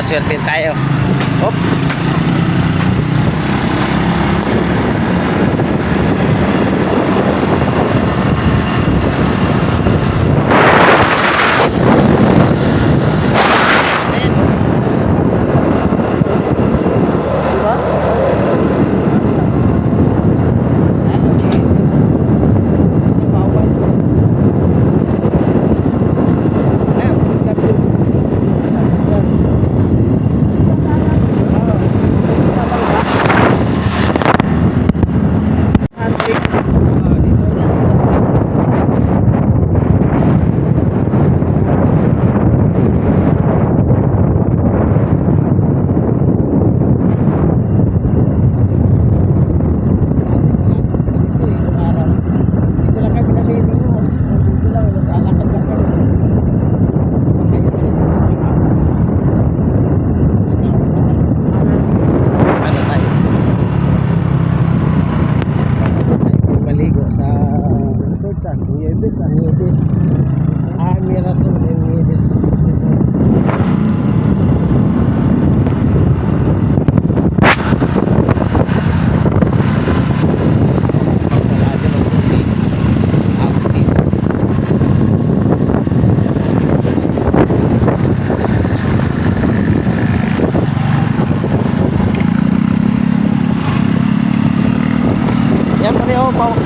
Swerte tayo. Hop.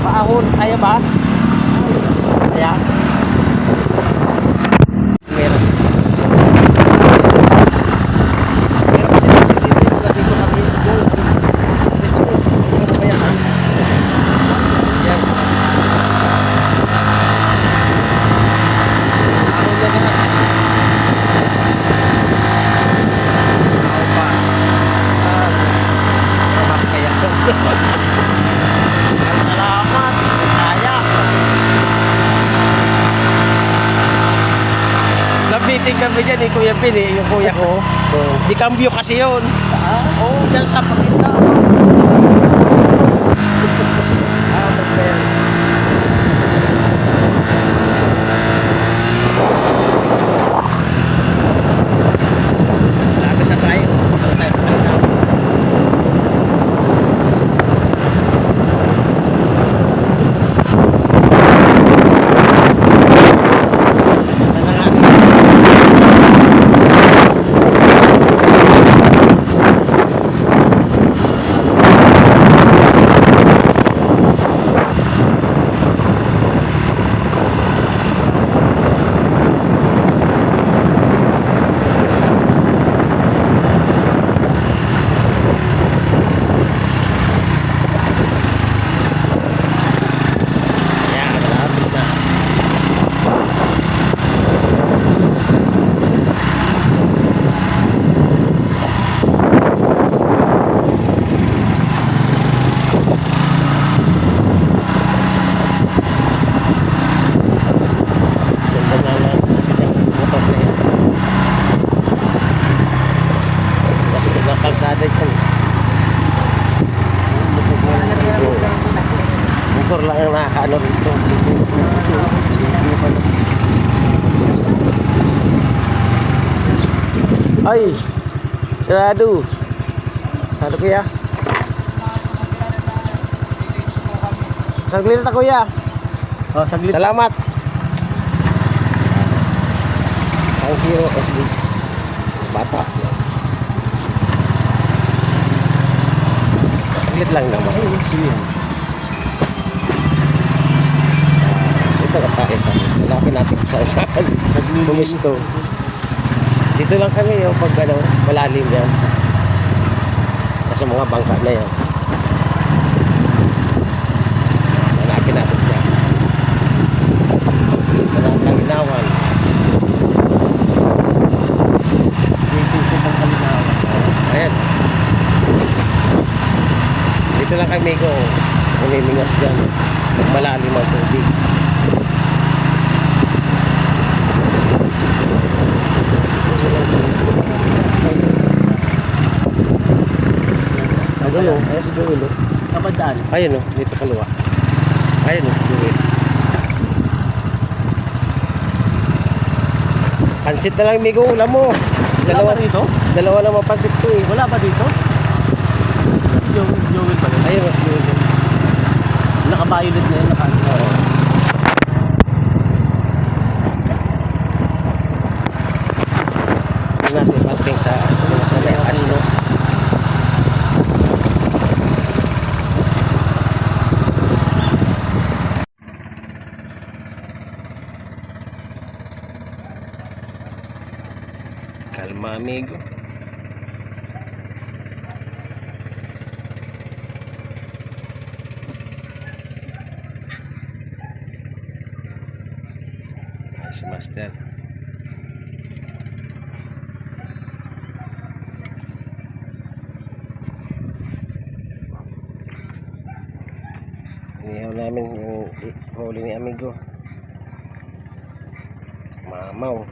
Paahon, kaya ba? Kaya? Meron. Meron kasi dito dito kami. Dito ba yan? Yan. Paahon na naman. Paahon pa. Paahon kaya. Salamat. Kaya. Nabiting kami dyan eh, Kuya Pin eh, yung kuya ko. Di cambio kasi yun. Oo, dyan sa pakita. Lapit na tayo. Lapit tayo sa kalina. Kalsada dyan. Motor lang ang nakakaano rito. Ay! Sarado! Sarado kuya? Saglit na kuya! Oh, saglit. Salamat! Ang hero SB bata. Saglit lang naman. Ito ka pa isa. Hanapin natin kung saan saan. Bumisto. Dito lang kami yung pag ano, malalim yan. Kasi mga bangka na yan. Hanapin natin siya. Hanapin ang ginawan. Ayan. Dito lang kami ko. Umimingas dyan. Malalim ang tubig. Ayun o. Ayun si Joel o. Kabadaan. Ayun o. Dito kaluwa. Ayun o. Joel. Pansit na lang, amigo, ulam mo. Wala ba dito? Dalawa naman pansit ko eh. Wala ba dito? Joel pa rin. Ayun, mas yun. Naka-violet na yun. Oo. Tingnan natin pating sa may asno. Kalma, amigo. Si Master. Inihaw namin yung huli ni amigo. Mamaw.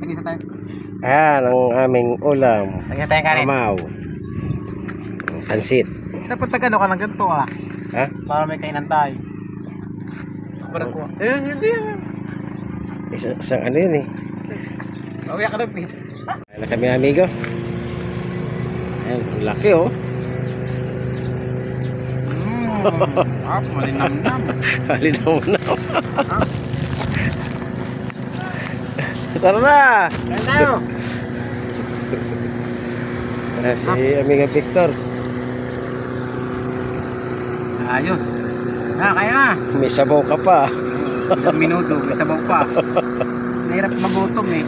Sige sa tayo. Ayan ang aming ulam. Sige tayo kanin. Mamaw. Pansit. Dapat nag-ano ka ng ganito ah. Ha? Para may kainan tayo. Parang ko. Hindi yan. Isang ano yun eh. Bawiya ka ng pizza. Ayan na kami amigo. Ayan, laki oh. Malinam-nam. Halinaw mo na. Tara na! Kaya tayo. Ayan si amigo Victor. Ayos. Kaya na. May sabaw ka pa. Ilang minuto, may sabaw pa. Mahirap magutom eh.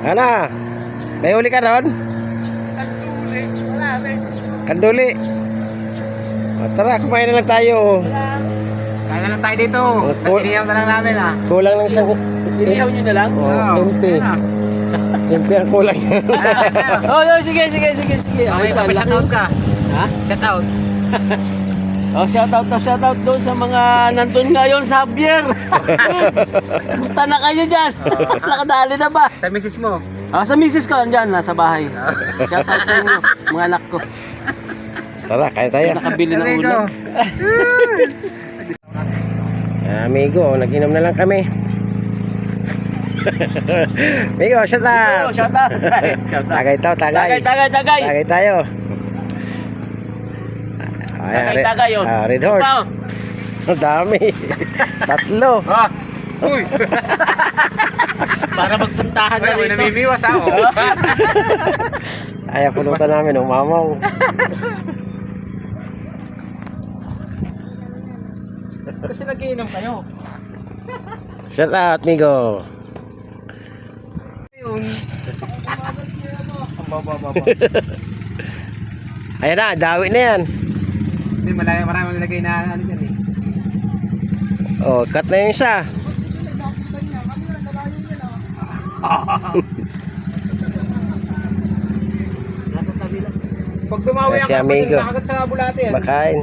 Ana, may huli ka ron? Kanduli, wala rin. Kanduli. O, tara, kumain na lang tayo. Kaya na lang tayo dito. Cool. Nagkiniyaw na lang namin ah. Kulang lang isang... Iniyaw nyo na lang? Oh, MP. MP ang kulang yan. Oh, sige. Okay, shoutout ka. Ha? Shoutout. Oh, shoutout doon sa mga nandun ngayon sa Javier. Musta na kayo dyan? Nakadali na ba? Sa misis mo. Sa misis ko, andyan, nasa bahay. Shoutout sa inyo, mga anak ko. Tara, kaya tayo. Nakabili ng Amigo. ulam. Amigo, nag-inom na lang kami. Amigo, shout out. Shoutout. Tagay tayo, tagay. Tagay. Tagay tayo. Ayan, Tagay yun. Red horse. Wow. Ang dami. Tatlo. Uy! Para magpuntahan na Uy, dito. namimiwas ako. Ayaw pulutan namin, umamaw. Kasi nagiinom kayo. Shout out, amigo. Yun. Baba. Ayan na, dawi na yan. Hindi, marami nilagay na ano dyan eh. Oh, cut na yung isa. Nasa tabi lang. Pag tumawi Si ang amigo. kapatid, nakagat sa bulate yan. Makain.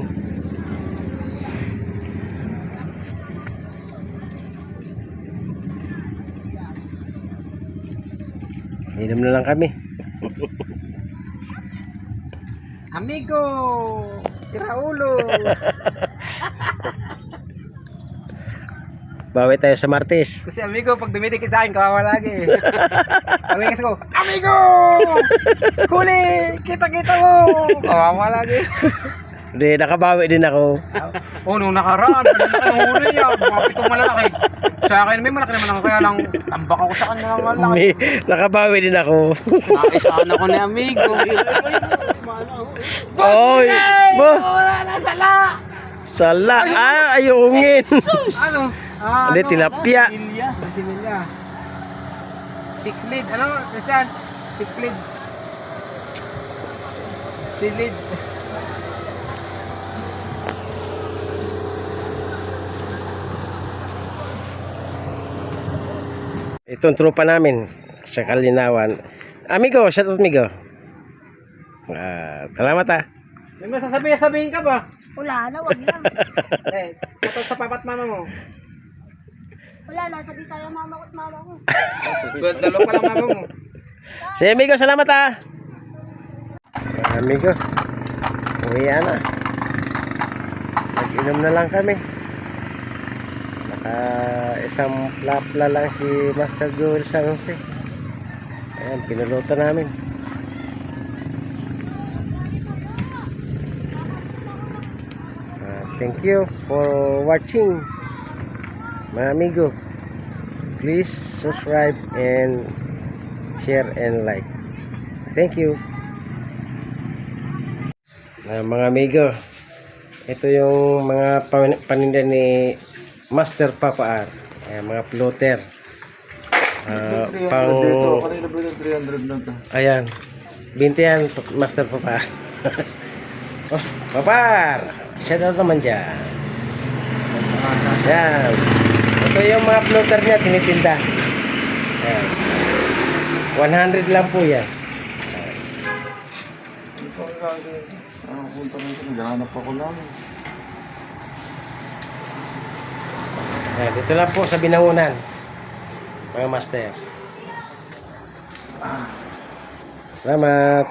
Inom na lang kami. Amigo! Si Raulo! Bawi tayo sa Martes. Kasi amigo, pag dumidikit sa akin, kawawa lagi. Pag-lingas ko, Amigo! Huli! Kita-kita mo! Kawawa lagi. Hindi, nakabawi din ako. Nung nakaraan, pinalaki ng huli niya. Mga pitong malalaki. Sa akin, may malaki naman ako. Kaya lang, tambak ako sa kanya ng malaki. May, nakabawi din ako. Nakisaan ako ni amigo. Oy! Bo! Wala na sala! Sala! Ayungin! Ano? Hindi, tilapia. Similya. Siklid. Ano? Christian? Siklid. Silid. Itong tropa namin sa Kalinawan. Amigo, shout out amigo. Salamat ah. May masasabihin ka ba? Wala na, wag lang. Shoutout sa papat mama mo. Wala na, sabi sa'yo mama ko at mama ko. Dalawa pa lang mama mo. Si amigo, salamat ah. Amigo, uwi na. Nag-inom na lang kami. Isang plapla lang si Master Joel San Jose. Ayan, pinulutan namin. Thank you for watching, mga amigo. Please subscribe and share and like. Thank you. Mga amigo, ito yung mga paninda ni Master Papa R. Mga plotter. Pang Kanina ba yung 300 na to? ayan. 20 yan, Master Papa. Oh, Papa, shout out naman dyan. Ayan. Ito yung mga plotter niya, tinitinda. Ayan. 100 lang po yan. Ito ang lagi. Punta rin siya. Naghahanap ako lang. Ayan, dito lang po sa Binangunan, mga master. Salamat.